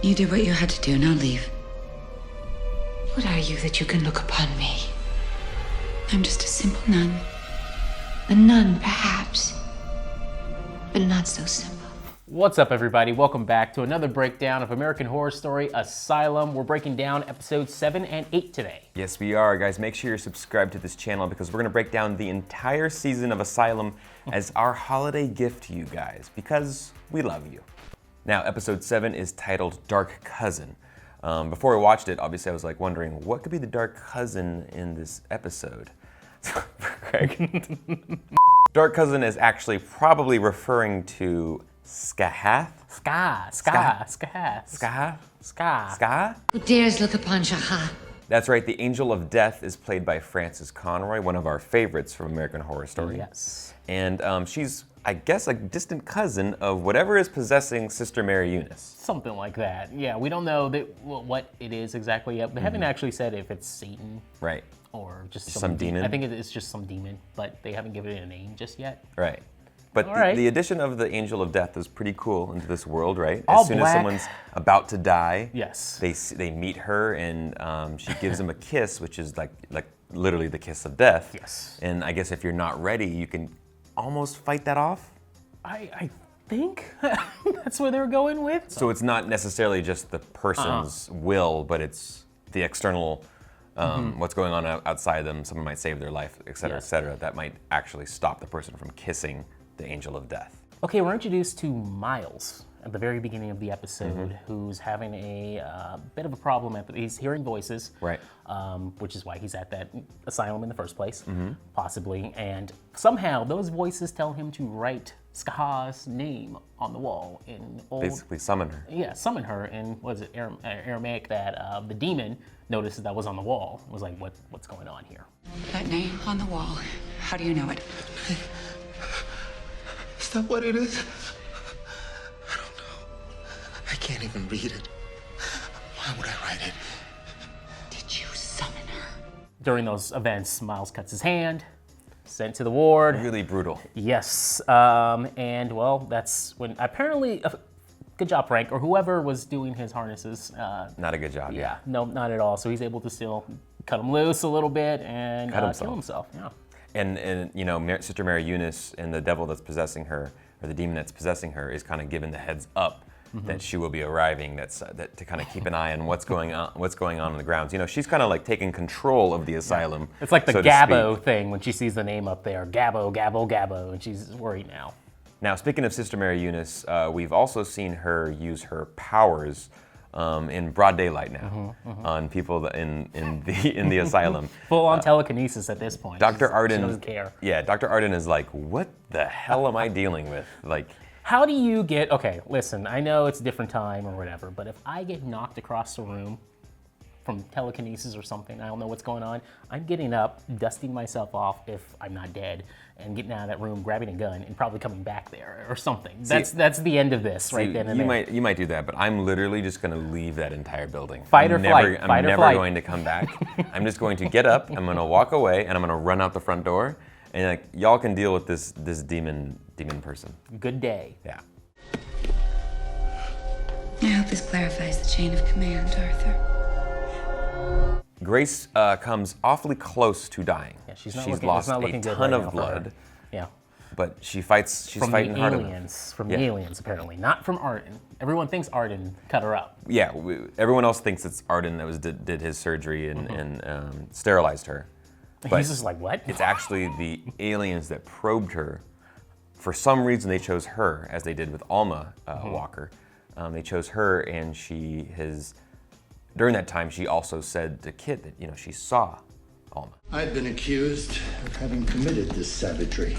You did what you had to do, now leave. What are you that you can look upon me? I'm just a simple nun. A nun, perhaps, but not so simple. What's up, everybody? Welcome back to another breakdown of American Horror Story Asylum. We're breaking down episodes 7 and 8 today. Yes, we are, guys. Make sure you're subscribed to this channel because we're going to break down the entire season of Asylum as our holiday gift to you guys because we love you. Now, episode 7 is titled Dark Cousin. Before I watched it, obviously I was like wondering what could be the dark cousin in this episode. Craig. Dark cousin is actually probably referring to Skahath? Ska? Who dares look upon Shahar? That's right, the Angel of Death is played by Frances Conroy, one of our favorites from American Horror Story. Yes. And she's, I guess, a distant cousin of whatever is possessing Sister Mary Eunice. Something like that. Yeah, we don't know what it is exactly yet. They haven't actually said if it's Satan. Right. Or just some demon. I think it's just some demon, but they haven't given it a name just yet. Right. But the addition of the Angel of Death is pretty cool into this world, right? All as soon black. as someone's about to die, Yes. they meet her and she gives him a kiss, which is like literally the kiss of death. Yes. And I guess if you're not ready, you can almost fight that off. I think that's where they're going with. So it's not necessarily just the person's will, but it's the external, what's going on outside them. Someone might save their life, et cetera, that might actually stop the person from kissing the Angel of Death. Okay, we're introduced to Miles at the very beginning of the episode, who's having a bit of a problem. He's hearing voices, Right. Which is why he's at that asylum in the first place, possibly. And somehow those voices tell him to write Skaha's name on the wall in old... Basically summon her. Yeah, summon her in, what is it, Aramaic, that the demon notices that was on the wall. It was like, what's going on here? That name on the wall. How do you know it? Is that what it is? I don't know. I can't even read it. Why would I write it? Did you summon her? During those events, Miles cuts his hand, sent to the ward. Really brutal. Yes, and well, that's when apparently, good job, Frank, or whoever was doing his harnesses. Not a good job. Yeah, no, not at all. So he's able to still cut him loose a little bit and kill himself. Yeah. And you know, Sister Mary Eunice and the devil that's possessing her, or the demon that's possessing her, is kind of given the heads up that she will be arriving. That to kind of keep an eye on what's going on in the grounds. You know, she's kind of like taking control of the asylum. It's like the so Gabbo thing when she sees the name up there, Gabbo, Gabbo, Gabbo, and she's worried now. Now, speaking of Sister Mary Eunice, we've also seen her use her powers in broad daylight now on people in the asylum. Full on telekinesis at this point. Dr. Arden she doesn't care. Yeah, Dr. Arden is like, what the hell am I dealing with? Like, how do you get? Okay, listen. I know it's a different time or whatever, but if I get knocked across the room from telekinesis or something, I don't know what's going on. I'm getting up, dusting myself off if I'm not dead, and getting out of that room, grabbing a gun, and probably coming back there or something. That's the end of this right then and there. You might do that, but I'm literally just going to leave that entire building. Fight or flight. I'm never going to come back. I'm just going to get up. I'm going to walk away, and I'm going to run out the front door. And like, y'all can deal with this demon person. Good day. Yeah. I hope this clarifies the chain of command, Arthur. Grace comes awfully close to dying. Yeah, she's lost not a looking good ton right of now blood. Yeah. But she's fighting hard enough. From the aliens, apparently. Not from Arden. Everyone thinks Arden cut her up. Yeah, everyone else thinks it's Arden that did his surgery and sterilized her. But he's just like, what? It's actually the aliens that probed her. For some reason, they chose her, as they did with Alma Walker. They chose her, and during that time, she also said to Kit that, you know, she saw Alma. I've been accused of having committed this savagery.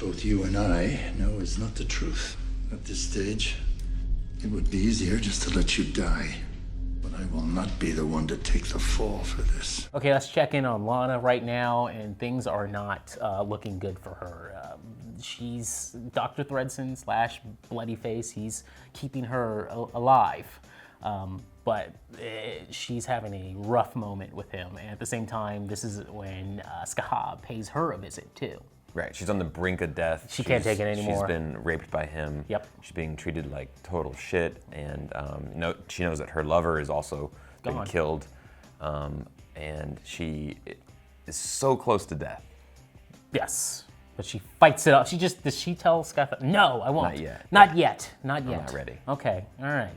Both you and I know it's not the truth. At this stage, it would be easier just to let you die. But I will not be the one to take the fall for this. Okay, let's check in on Lana right now, and things are not looking good for her. She's Dr. Thredson / Bloody Face. He's keeping her alive. But she's having a rough moment with him. And at the same time, this is when Skaha pays her a visit too. Right, she's on the brink of death. She can't take it anymore. She's been raped by him. Yep. She's being treated like total shit, and she knows that her lover is also been Gone. killed, and she is so close to death. Yes. But she fights it up. Does she tell Skyfire, no, I won't. Not yet. Not yet. Not yet. I'm not ready. Okay, all right.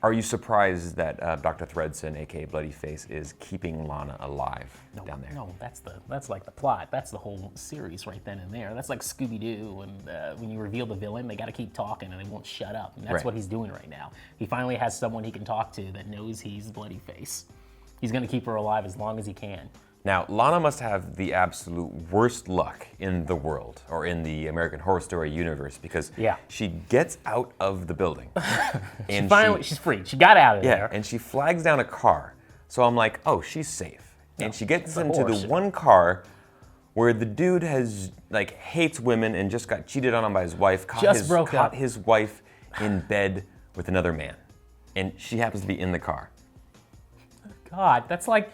Are you surprised that Dr. Thredson, aka Bloody Face, is keeping Lana alive down there? No, that's like the plot. That's the whole series right then and there. That's like Scooby-Doo, and when you reveal the villain, they got to keep talking and they won't shut up. And that's Right. what he's doing right now. He finally has someone he can talk to that knows he's Bloody Face. He's gonna keep her alive as long as he can. Now, Lana must have the absolute worst luck in the world, or in the American Horror Story universe, because Yeah. she gets out of the building. And She's free. She got out of there. and she flags down a car. So I'm like, oh, she's safe. And she gets it's a into horror the show. one car where the dude hates women and just got cheated on by his wife, caught his wife in bed with another man. And she happens to be in the car. God, that's like,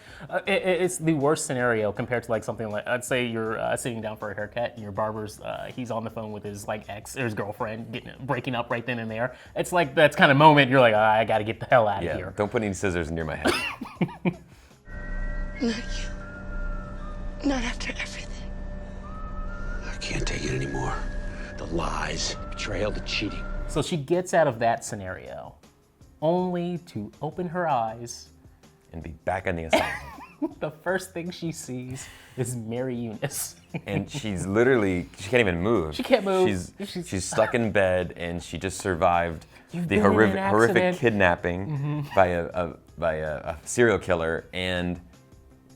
it's the worst scenario compared to like something like, let's say you're sitting down for a haircut and your barber's, he's on the phone with his like ex or his girlfriend, breaking up right then and there. It's like that kind of moment you're like, I gotta get the hell out of here. Don't put any scissors near my head. Not you. Not after everything. I can't take it anymore. The lies, betrayal, the cheating. So she gets out of that scenario only to open her eyes. And be back in the asylum. The first thing she sees is Mary Eunice. And she's literally, she can't even move. She can't move. She's stuck in bed, and she just survived the been in horrific, an horrific accident. kidnapping by a serial killer, and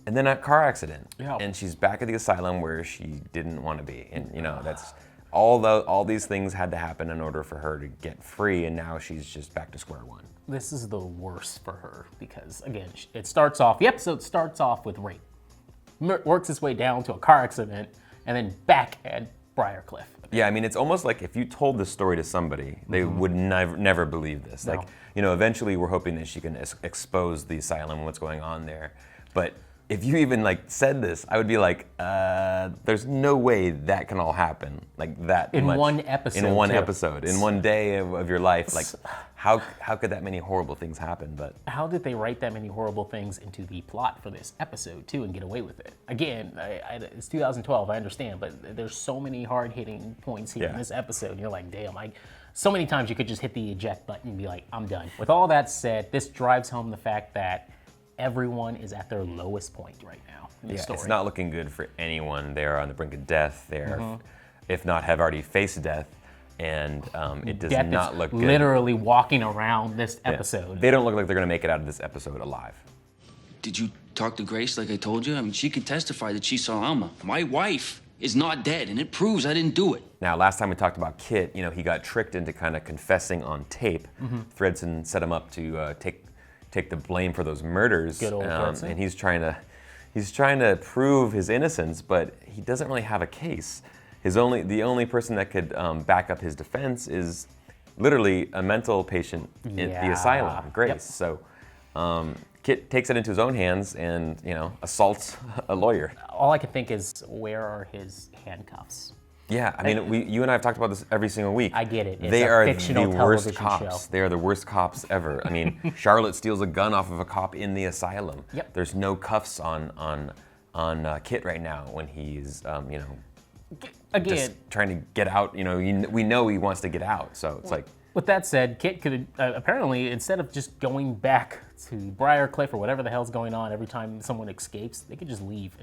then a car accident. Yeah. And she's back at the asylum where she didn't want to be. And that's all these things had to happen in order for her to get free, and now she's just back to square one. This is the worst for her because, again, the episode starts off with rape, works its way down to a car accident, and then back at Briarcliff. Yeah, I mean, it's almost like if you told this story to somebody, they would never believe this. No. Like, eventually we're hoping that she can expose the asylum and what's going on there. But if you even said this, I would be like, there's no way that can all happen like that In much. one episode, In one too. episode, in one day of your life. Like, how could that many horrible things happen? But How did they write that many horrible things into the plot for this episode, too, and get away with it? Again, it's 2012, I understand, but there's so many hard-hitting points here in this episode. And you're like, damn, so many times you could just hit the eject button and be like, I'm done. With all that said, this drives home the fact that everyone is at their lowest point right now in the story. It's not looking good for anyone. They're on the brink of death. They're, if not have already faced death, and it does Death not is look good. literally walking around this Yeah. episode. They don't look like they're gonna make it out of this episode alive. Did you talk to Grace like I told you? I mean, she can testify that she saw Alma. My wife is not dead, and it proves I didn't do it. Now, last time we talked about Kit, he got tricked into kind of confessing on tape. Thredson set him up to take the blame for those murders. Good old Thredson. And he's trying to prove his innocence, but he doesn't really have a case. The only person that could back up his defense is literally a mental patient in the asylum, Grace. Yep. So Kit takes it into his own hands and assaults a lawyer. All I can think is, where are his handcuffs? Yeah, I mean, you and I have talked about this every single week. I get it. It's They a are fictional the worst television cops. show. They are the worst cops ever. I mean, Charlotte steals a gun off of a cop in the asylum. Yep. There's no cuffs on Kit right now when he's Again, just trying to get out. We know he wants to get out, so it's like. with that said, Kit could apparently, instead of just going back to Briarcliff or whatever the hell's going on every time someone escapes, they could just leave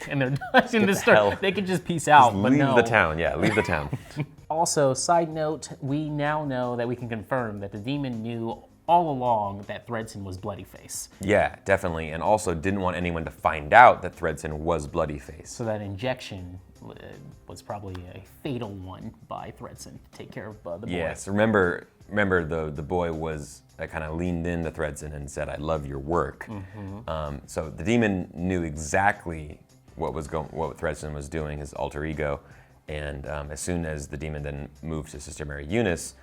and they're not in the hell. story. They could just peace out. But Leave no. the town, leave the town. Also, side note, we now know that we can confirm that the demon knew all along that Thredson was Bloody Face. Yeah, definitely, and also didn't want anyone to find out that Thredson was Bloody Face. So that injection was probably a fatal one by Thredson to take care of the boy. Yes, remember the boy was kind of leaned into Thredson and said, "I love your work." So the demon knew exactly what Thredson was doing, his alter ego, and as soon as the demon then moved to Sister Mary Eunice,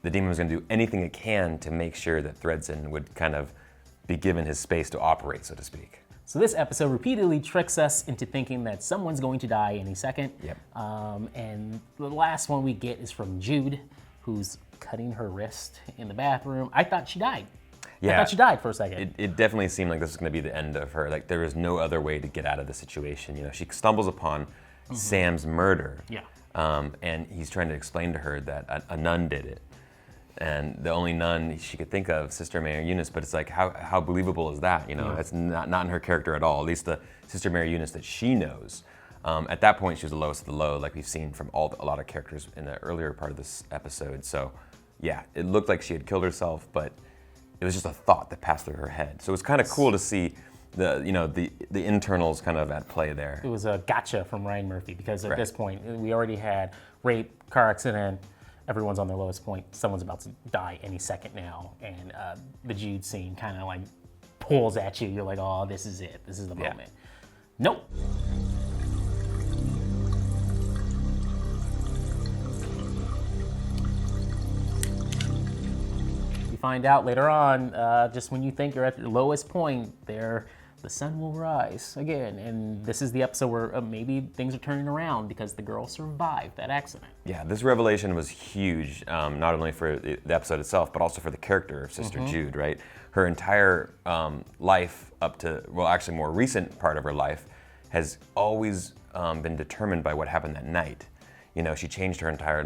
the demon was going to do anything it can to make sure that Thredson would kind of be given his space to operate, so to speak. So this episode repeatedly tricks us into thinking that someone's going to die any second. Yep. And the last one we get is from Jude, who's cutting her wrist in the bathroom. I thought she died. Yeah. I thought she died for a second. It definitely seemed like this was going to be the end of her. Like there was no other way to get out of the situation. You know, she stumbles upon Sam's murder. Yeah. And he's trying to explain to her that a nun did it. And the only nun she could think of, Sister Mary Eunice, but it's like, how believable is that? You know, that's not in her character at all, at least the Sister Mary Eunice that she knows. At that point, she was the lowest of the low, like we've seen from a lot of characters in the earlier part of this episode. So yeah, it looked like she had killed herself, but it was just a thought that passed through her head. So it was kind of cool to see the internals kind of at play there. It was a gotcha from Ryan Murphy, because at this point, we already had rape, car accident, everyone's on their lowest point. Someone's about to die any second now. And the Jude scene kind of like pulls at you. You're like, oh, this is it. This is the moment. Nope. You find out later on, just when you think you're at your lowest point, the sun will rise again. And this is the episode where maybe things are turning around because the girl survived that accident. Yeah, this revelation was huge, not only for the episode itself, but also for the character of Sister Jude, right? Her entire life up to, well, actually more recent part of her life has always been determined by what happened that night. You know, she changed her entire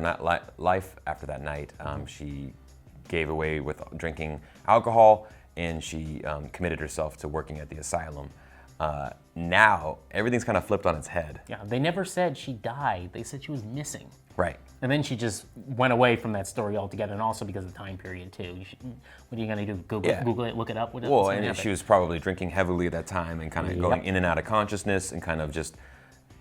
life after that night. She gave away with drinking alcohol, and she committed herself to working at the asylum. Now, everything's kind of flipped on its head. Yeah, they never said she died. They said she was missing. Right. And then she just went away from that story altogether, and also because of the time period, too. What are you going to do? Google it, look it up? Well, and she was probably drinking heavily at that time and kind of going in and out of consciousness and kind of just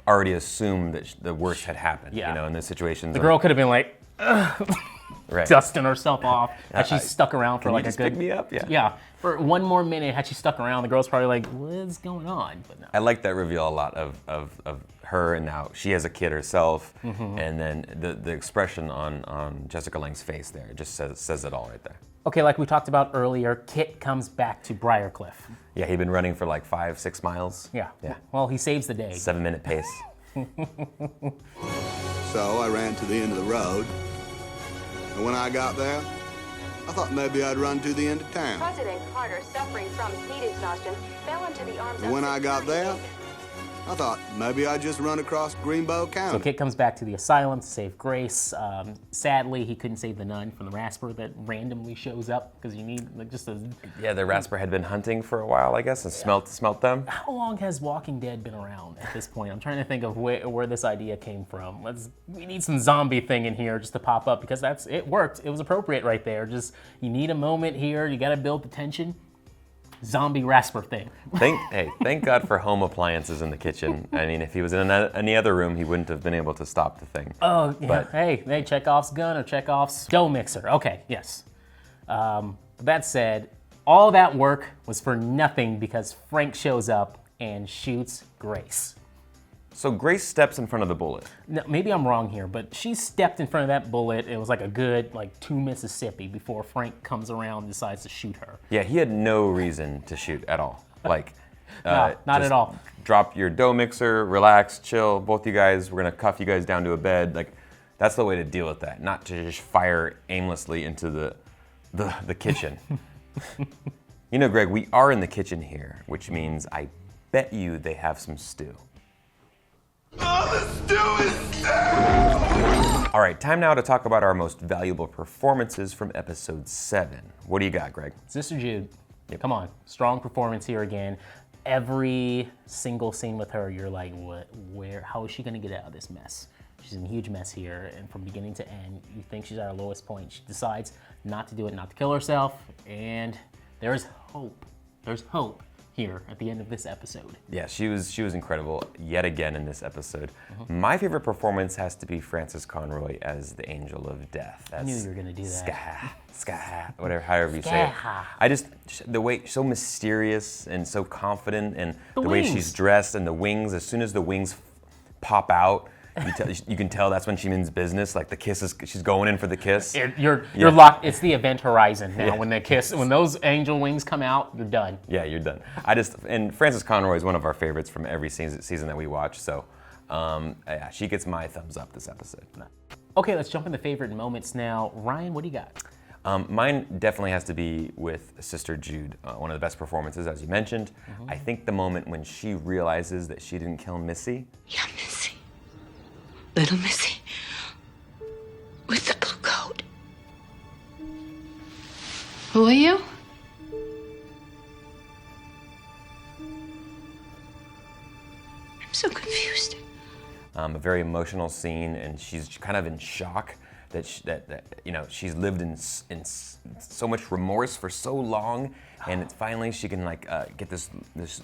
already assumed that the worst had happened. Yeah. You know, in this situation. The girl could have been like, right. dusting herself off. Had she stuck around for like a good... pick me up? Yeah. Yeah. For one more minute, had she stuck around, the girl's probably like, what's going on? But no. I like that reveal a lot of her, and now she has a kid herself, and then the expression on Jessica Lange's face there, it just says it all right there. Okay, like we talked about earlier, Kit comes back to Briarcliff. Yeah, he'd been running for like 5-6 miles. Yeah. Yeah. Well, he saves the day. 7-minute pace. So I ran to the end of the road, and when I got there, I thought maybe I'd run to the end of town. President Carter, suffering from heat exhaustion, fell into the arms of... And when I got there, I thought maybe I'd just run across Greenbow County. So Kit comes back to the asylum to save Grace. Sadly, he couldn't save the nun from the Rasper that randomly shows up, because you need like just a... Yeah, the Rasper had been hunting for a while, I guess, and smelt them. How long has Walking Dead been around at this point? I'm trying to think of where this idea came from. We need some zombie thing in here just to pop up, because it worked. It was appropriate right there. Just, you need a moment here. You got to build the tension. Zombie Rasper thing. Thank God for home appliances in the kitchen. I mean, if he was in any other room, he wouldn't have been able to stop the thing. Oh, yeah. But, hey, Chekhov's gun or Chekhov's dough mixer. Okay, yes. That said, all that work was for nothing because Frank shows up and shoots Grace. So Grace steps in front of the bullet. No, maybe I'm wrong here, but she stepped in front of that bullet. It was like a good 2 Mississippi before Frank comes around and decides to shoot her. Yeah, he had no reason to shoot at all. No, not at all. Drop your dough mixer, relax, chill. Both you guys, we're gonna cuff you guys down to a bed. Like, that's the way to deal with that, not to just fire aimlessly into the kitchen. You know, Greg, we are in the kitchen here, which means I bet you they have some stew. Oh, the stew is stew! All right, time now to talk about our most valuable performances from episode 7. What do you got, Greg? Sister Jude, come on, strong performance here again. Every single scene with her, you're like, how is she gonna get out of this mess? She's in a huge mess here, and from beginning to end, you think she's at her lowest point. She decides not to do it, not to kill herself, and there's hope. There's hope here at the end of this episode. Yeah, she was incredible yet again in this episode. My favorite performance has to be Frances Conroy as the Angel of Death. I knew you were gonna do that. Whatever, however you say it. I just, the way, so mysterious and so confident, and the way she's dressed and the wings, as soon as the wings pop out, You can tell that's when she means business. Like the kiss is, she's going in for the kiss. You're locked. It's the event horizon now. When those angel wings come out, you're done. Yeah, you're done. And Frances Conroy is one of our favorites from every season that we watch. So, yeah, she gets my thumbs up this episode. Okay, let's jump into favorite moments now. Ryan, what do you got? Mine definitely has to be with Sister Jude, one of the best performances, as you mentioned. I think the moment when she realizes that she didn't kill Missy. Yeah, Missy. Little Missy. With the blue coat. Who are you? I'm so confused. A very emotional scene, and she's kind of in shock that she's lived in so much remorse for so long, and finally she can get this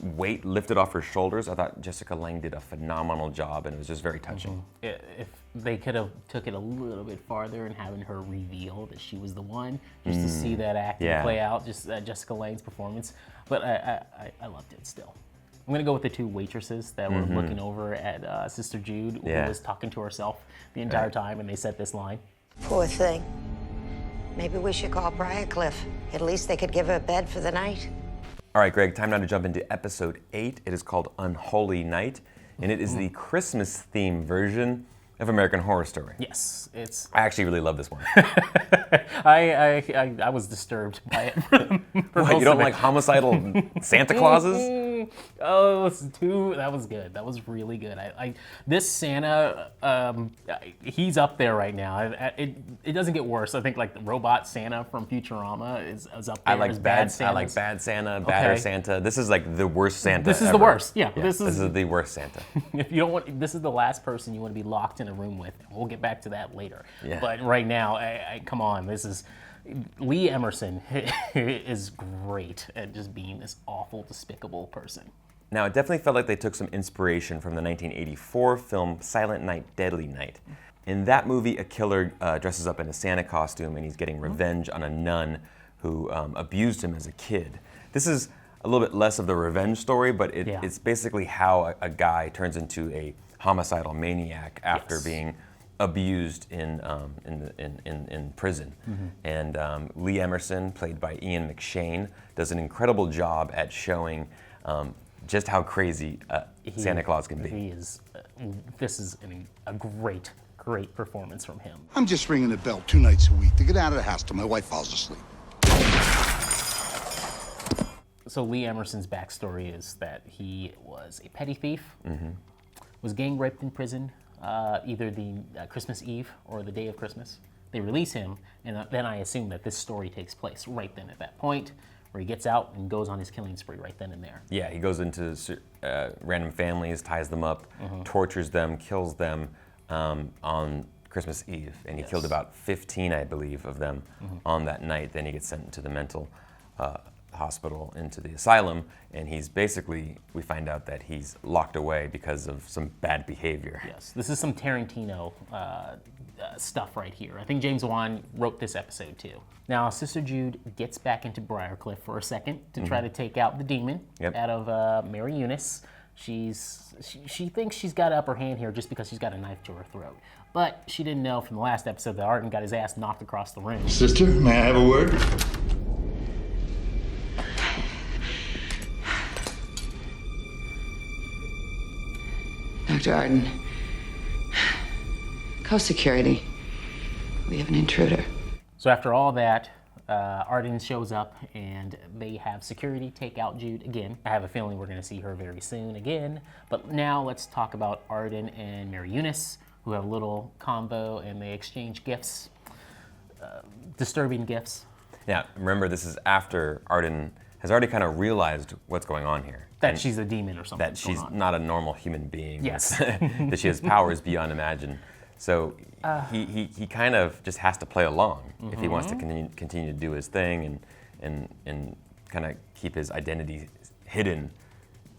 weight lifted off her shoulders. I thought Jessica Lange did a phenomenal job, and it was just very touching. If they could have took it a little bit farther and having her reveal that she was the one, just to see that acting play out, just Jessica Lange's performance. But I loved it still. I'm gonna go with the two waitresses that were looking over at Sister Jude, who was talking to herself the entire time, and they said this line. Poor thing. Maybe we should call Briarcliff. At least they could give her a bed for the night. All right, Greg, time now to jump into episode 8. It is called Unholy Night, and it is the Christmas-themed version of American Horror Story. Yes, I actually really love this one. I was disturbed by it. What, you don't like homicidal Santa Clauses? Oh, that was good. That was really good. This Santa, he's up there right now. It doesn't get worse. I think like the robot Santa from Futurama is up there. I like bad Santa, badder Santa. This is like the worst Santa. This is ever. the worst. Yeah, this is the worst Santa. If you don't want, this is the last person you want to be locked in a room with. We'll get back to that later. Yeah. But right now, come on, this is. Lee Emerson is great at just being this awful, despicable person. Now, it definitely felt like they took some inspiration from the 1984 film Silent Night, Deadly Night. In that movie, a killer dresses up in a Santa costume and he's getting revenge on a nun who abused him as a kid. This is a little bit less of the revenge story, but it's basically how a guy turns into a homicidal maniac after being abused in prison. And Lee Emerson, played by Ian McShane, does an incredible job at showing just how crazy Santa Claus can be. He is. This is a great performance from him. I'm just ringing the bell 2 nights a week to get out of the house till my wife falls asleep. So Lee Emerson's backstory is that he was a petty thief, was gang raped in prison, either the Christmas Eve or the day of Christmas. They release him, and then I assume that this story takes place right then at that point, where he gets out and goes on his killing spree right then and there. Yeah, he goes into random families, ties them up, tortures them, kills them on Christmas Eve, and he killed about 15, I believe, of them on that night. Then he gets sent to the mental hospital, into the asylum, and he's basically, we find out that he's locked away because of some bad behavior. Yes, this is some Tarantino stuff right here. I think James Wan wrote this episode too. Now, Sister Jude gets back into Briarcliff for a second to try to take out the demon out of Mary Eunice. She thinks she's got an upper hand here just because she's got a knife to her throat. But she didn't know from the last episode that Arden got his ass knocked across the room. Sister, may I have a word? Dr. Arden. Co-security. We have an intruder. So after all that, Arden shows up and they have security take out Jude again. I have a feeling we're going to see her very soon again. But now let's talk about Arden and Mary Eunice, who have a little combo and they exchange gifts, disturbing gifts. Now, remember, this is after Arden has already kind of realized what's going on here. That she's a demon or something. That she's not a normal human being. Yes. That she has powers beyond imagine. So he kind of just has to play along if he wants to continue to do his thing and kind of keep his identity hidden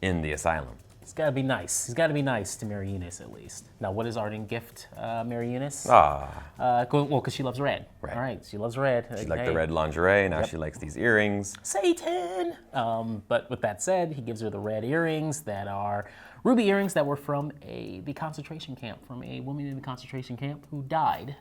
in the asylum. He's got to be nice. He's got to be nice to Mary Eunice at least. Now, what does Arden gift Mary Eunice? Well, because she loves red. Right. All right, she loves red. She liked the red lingerie, now she likes these earrings. Satan! But with that said, he gives her the red earrings that are ruby earrings that were from the concentration camp, from a woman in the concentration camp who died.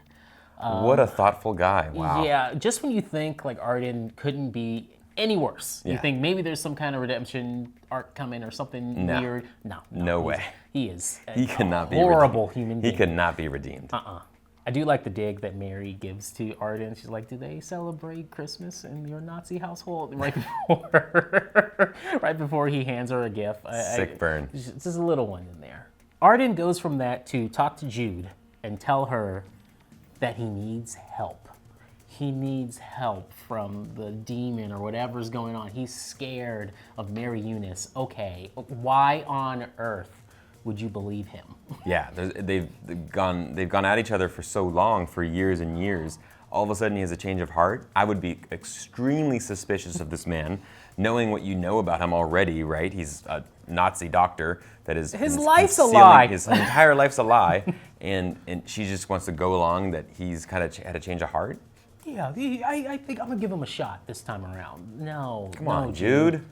What a thoughtful guy, wow. Yeah, just when you think like Arden couldn't be any worse. You think maybe there's some kind of redemption arc coming or something weird. No way. He is He cannot be horrible redeemed. human being. He cannot be redeemed. I do like the dig that Mary gives to Arden. She's like, do they celebrate Christmas in your Nazi household? Right before he hands her a gift. Sick burn. Just a little one in there. Arden goes from that to talk to Jude and tell her that he needs help. He needs help from the demon or whatever's going on. He's scared of Mary Eunice. Okay, why on earth would you believe him? Yeah, they've gone at each other for so long, for years and years. All of a sudden he has a change of heart. I would be extremely suspicious of this man, knowing what you know about him already, right? He's a Nazi doctor that is his life's a lie. His entire life's a lie, and she just wants to go along that he's kind of had a change of heart. Yeah, I think I'm gonna give him a shot this time around. No, come on, Jude.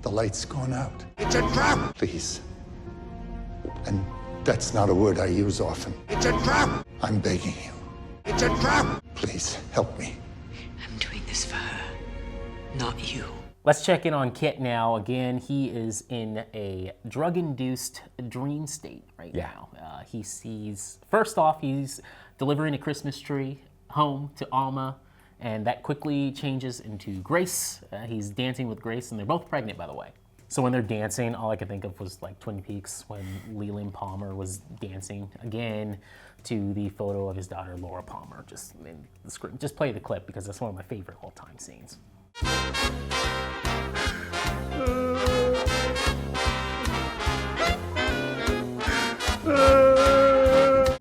The light's gone out. It's a trap! Please. And that's not a word I use often. It's a trap! I'm begging you. It's a trap! Please, help me. I'm doing this for her, not you. Let's check in on Kit now. Again, he is in a drug-induced dream state right now. He sees, first off, he's delivering a Christmas tree home to Alma, and that quickly changes into Grace. He's dancing with Grace, and they're both pregnant, by the way. So when they're dancing, all I could think of was like Twin Peaks when Leland Palmer was dancing again to the photo of his daughter Laura Palmer. Just in the script. Just play the clip because that's one of my favorite all-time scenes.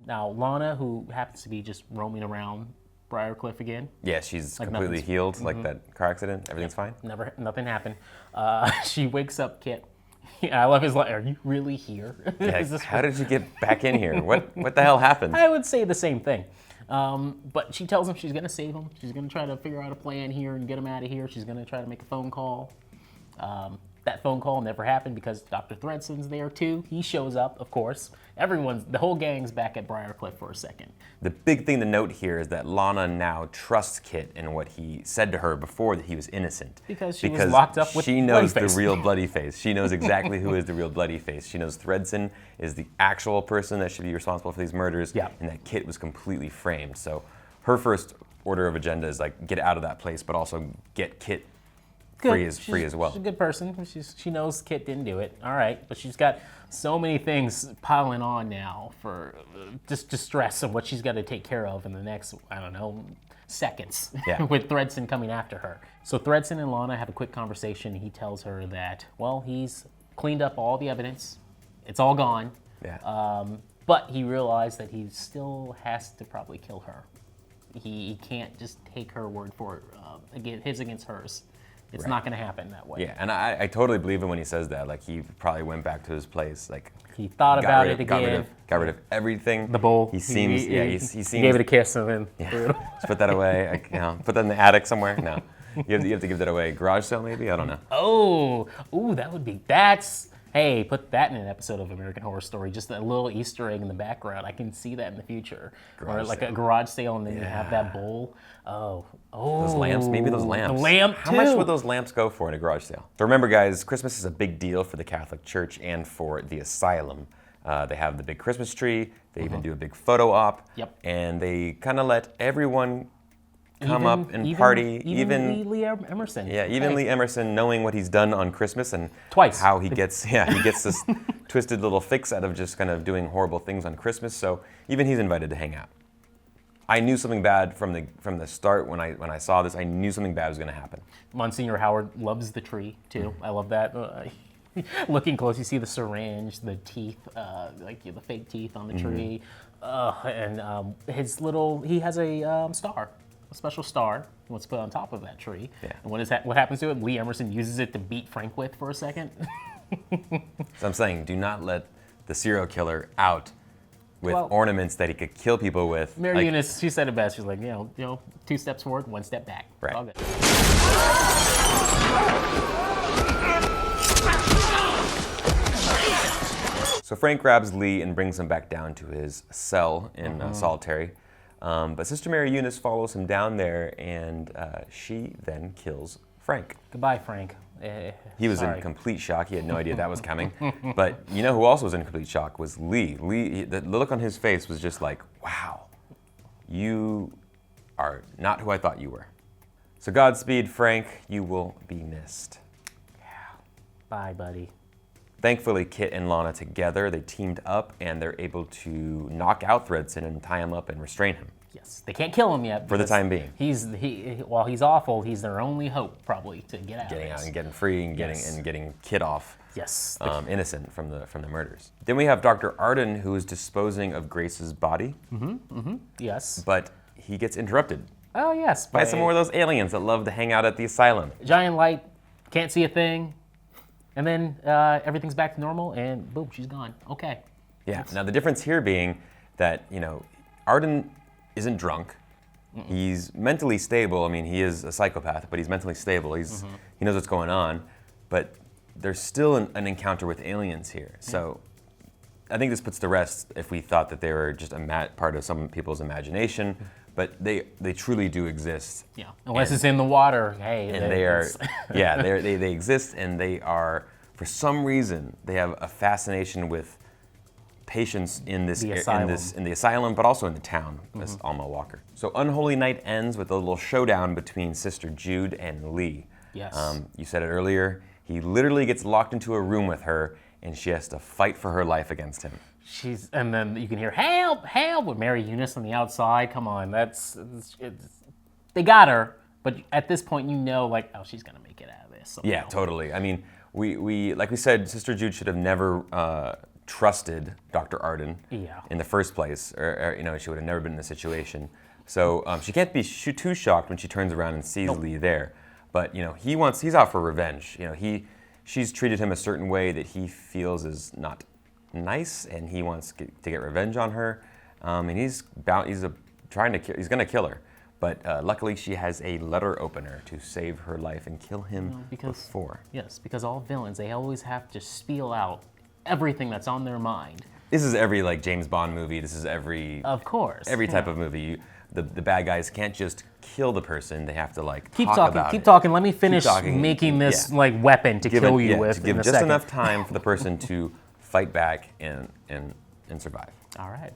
Now Lana, who happens to be just roaming around Briarcliff again. Yeah, she's like completely healed, like that car accident. Everything's fine. Nothing happened. She wakes up Kit. I love his line. Are you really here? Yeah, how did you get back in here? What the hell happened? I would say the same thing. But she tells him she's gonna save him. She's gonna try to figure out a plan here and get him out of here. She's gonna try to make a phone call. That phone call never happened because Dr. Thredson's there too. He shows up, of course. The whole gang's back at Briarcliff for a second. The big thing to note here is that Lana now trusts Kit in what he said to her before that he was innocent. Because she was locked up with she knows Bloodyface. the real Bloodyface. She knows exactly who is the real Bloodyface. She knows Thredson is the actual person that should be responsible for these murders, and that Kit was completely framed. So her first order of agenda is like get out of that place, but also get Kit free as well. She's a good person. She knows Kit didn't do it. All right, but she's got so many things piling on now for just distress of what she's got to take care of in the next, I don't know, seconds with Thredson coming after her. So Thredson and Lana have a quick conversation. He tells her that, well, he's cleaned up all the evidence. It's all gone. But he realized that he still has to probably kill her. He can't just take her word for it, his against hers. It's not going to happen that way. Yeah, and I totally believe him when he says that. Like, he probably went back to his place. Like, he thought about it again. Got rid of everything. The bowl. He seems, he seems. He gave it a kiss and then just put that away. Put that in the attic somewhere. No, you have to give that away. Garage sale maybe. I don't know. That would be. Hey, put that in an episode of American Horror Story. Just a little Easter egg in the background. I can see that in the future. Or like a garage sale, and then you have that bowl. Those lamps, maybe those lamps. The lamp, How much would those lamps go for in a garage sale? So remember, guys, Christmas is a big deal for the Catholic Church and for the Asylum. They have the big Christmas tree. They even do a big photo op. And they kind of let everyone come up and party. Even Lee Emerson. Yeah, even Lee Emerson, knowing what he's done on Christmas and twice how he gets this twisted little fix out of just kind of doing horrible things on Christmas. So even he's invited to hang out. I knew something bad from the start when I saw this. I knew something bad was going to happen. Monsignor Howard loves the tree too. I love that. Looking close, you see the syringe, the teeth, the fake teeth on the tree, and he has a star. A special star what's put on top of that tree. And what happens to it? Lee Emerson uses it to beat Frank with for a second. So I'm saying, do not let the serial killer out with Well, ornaments that he could kill people with. Mary Eunice, she said it best. She's like, you know, 2 steps forward, 1 step back. Right. All good. So Frank grabs Lee and brings him back down to his cell in solitary. But Sister Mary Eunice follows him down there, and she then kills Frank. Goodbye, Frank. He was in complete shock. He had no idea that was coming. But you know who also was in complete shock was Lee. Lee, the look on his face was just like, wow, you are not who I thought you were. So Godspeed, Frank, you will be missed. Yeah. Bye, buddy. Thankfully, Kit and Lana together, they teamed up and they're able to knock out Thredson and tie him up and restrain him. Yes, they can't kill him yet. For the time being. While he's awful, he's their only hope, probably, to get out. Getting out and getting free and getting Kit off. Yes. Innocent from the murders. Then we have Dr. Arden, who is disposing of Grace's body. Yes. But he gets interrupted. Oh, yes. By some more of those aliens that love to hang out at the asylum. Giant light, can't see a thing. And then everything's back to normal, and boom, she's gone. Okay. Yeah. Now the difference here being that, you know, Arden isn't drunk. He's mentally stable. I mean, he is a psychopath, but he's mentally stable. He knows what's going on. But there's still an encounter with aliens here. So I think this puts to rest if we thought that they were just a part of some people's imagination. But they truly do exist. Yeah, unless it's in the water. Hey, and they are, yeah, they exist, and they are, for some reason, they have a fascination with patients in this in the asylum, but also in the town. As Alma Walker. So Unholy Night ends with a little showdown between Sister Jude and Lee. Yes. You said it earlier. He literally gets locked into a room with her, and she has to fight for her life against him. And then you can hear help, help with Mary Eunice on the outside. Come on, they got her, but at this point you know, like, oh, she's gonna make it out of this. Somehow. Yeah, totally. I mean, we like we said, Sister Jude should have never trusted Dr. Arden in the first place, or you know, she would have never been in this situation. So she can't be too shocked when she turns around and sees Lee there. But you know, he's out for revenge. You know, she's treated him a certain way that he feels is not nice, and he wants to get revenge on her, and he's gonna kill her, but luckily she has a letter opener to save her life and kill him before. Yes, because all villains, they always have to spiel out everything that's on their mind. This is every like James Bond movie. This is every type of movie. The bad guys can't just kill the person. They have to like keep talking. Let me finish making this like weapon to kill you with. To give just enough time for the person to fight back and survive. All right.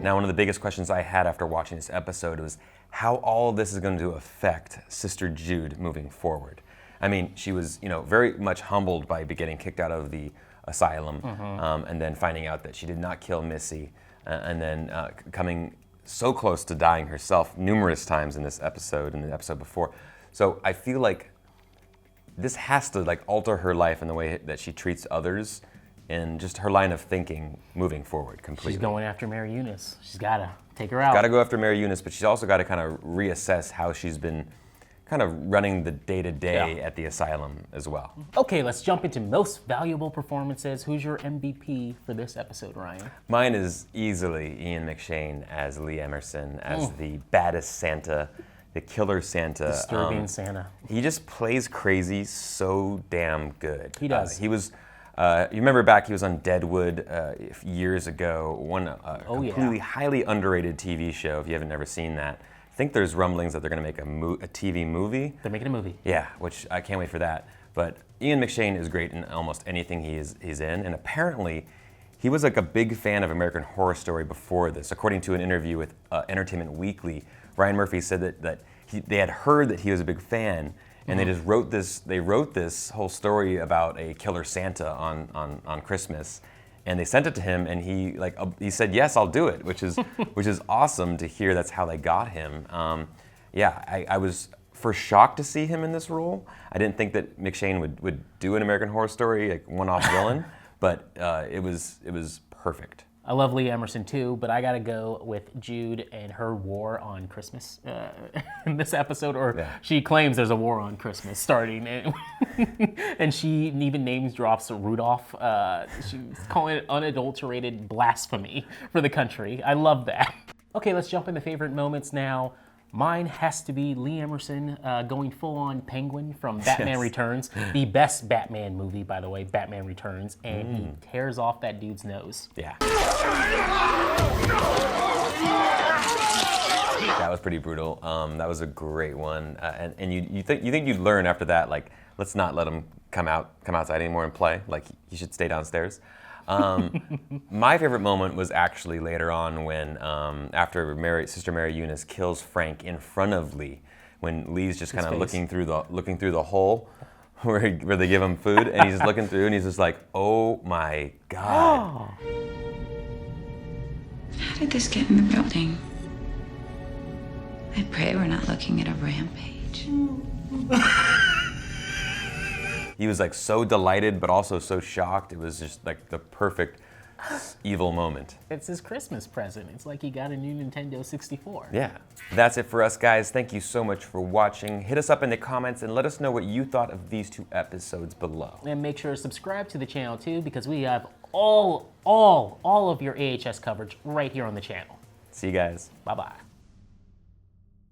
Now, one of the biggest questions I had after watching this episode was how all of this is going to affect Sister Jude moving forward. I mean, she was, you know, very much humbled by getting kicked out of the asylum, and then finding out that she did not kill Missy, and then coming so close to dying herself numerous times in this episode and the episode before. So I feel like this has to like alter her life in the way that she treats others, and just her line of thinking moving forward completely. She's going after Mary Eunice. She's got to take her out. Got to go after Mary Eunice, but she's also got to kind of reassess how she's been kind of running the day-to-day at the asylum as well. Okay, let's jump into most valuable performances. Who's your MVP for this episode, Ryan? Mine is easily Ian McShane as Lee Emerson, as the baddest Santa, the killer Santa. Disturbing Santa. He just plays crazy so damn good. He does. He was, you remember back, he was on Deadwood years ago, completely highly underrated TV show, if you haven't ever seen that. I think there's rumblings that they're going to make a TV movie. They're making a movie. Yeah, which I can't wait for that. But Ian McShane is great in almost anything he's in, and apparently he was like a big fan of American Horror Story before this. According to an interview with Entertainment Weekly, Ryan Murphy said that they had heard that he was a big fan, and they just wrote this. They wrote this whole story about a killer Santa on Christmas. And they sent it to him, and he said, yes, I'll do it, which is awesome to hear. That's how they got him. I was shocked to see him in this role. I didn't think that McShane would do an American Horror Story, like one-off villain, but it was perfect. I love Lee Emerson too, but I gotta go with Jude and her war on Christmas in this episode, or she claims there's a war on Christmas starting, and she even names drops Rudolph. She's calling it unadulterated blasphemy for the country. I love that. Okay, let's jump into favorite moments now. Mine has to be Lee Emerson going full-on Penguin from Batman Returns. The best Batman movie, by the way, Batman Returns, and he tears off that dude's nose. Yeah. That was pretty brutal. That was a great one. And you think you'd learn after that, like, let's not let him come outside anymore and play. Like, he should stay downstairs. My favorite moment was actually later on when, after Sister Mary Eunice kills Frank in front of Lee, when Lee's just kind of looking through the hole where they give him food, and he's just looking through, and he's just like, "Oh my God!" How did this get in the building? I pray we're not looking at a rampage. He was like so delighted, but also so shocked. It was just like the perfect evil moment. It's his Christmas present. It's like he got a new Nintendo 64. Yeah. That's it for us, guys. Thank you so much for watching. Hit us up in the comments and let us know what you thought of these 2 episodes below. And make sure to subscribe to the channel too, because we have all of your AHS coverage right here on the channel. See you guys. Bye-bye.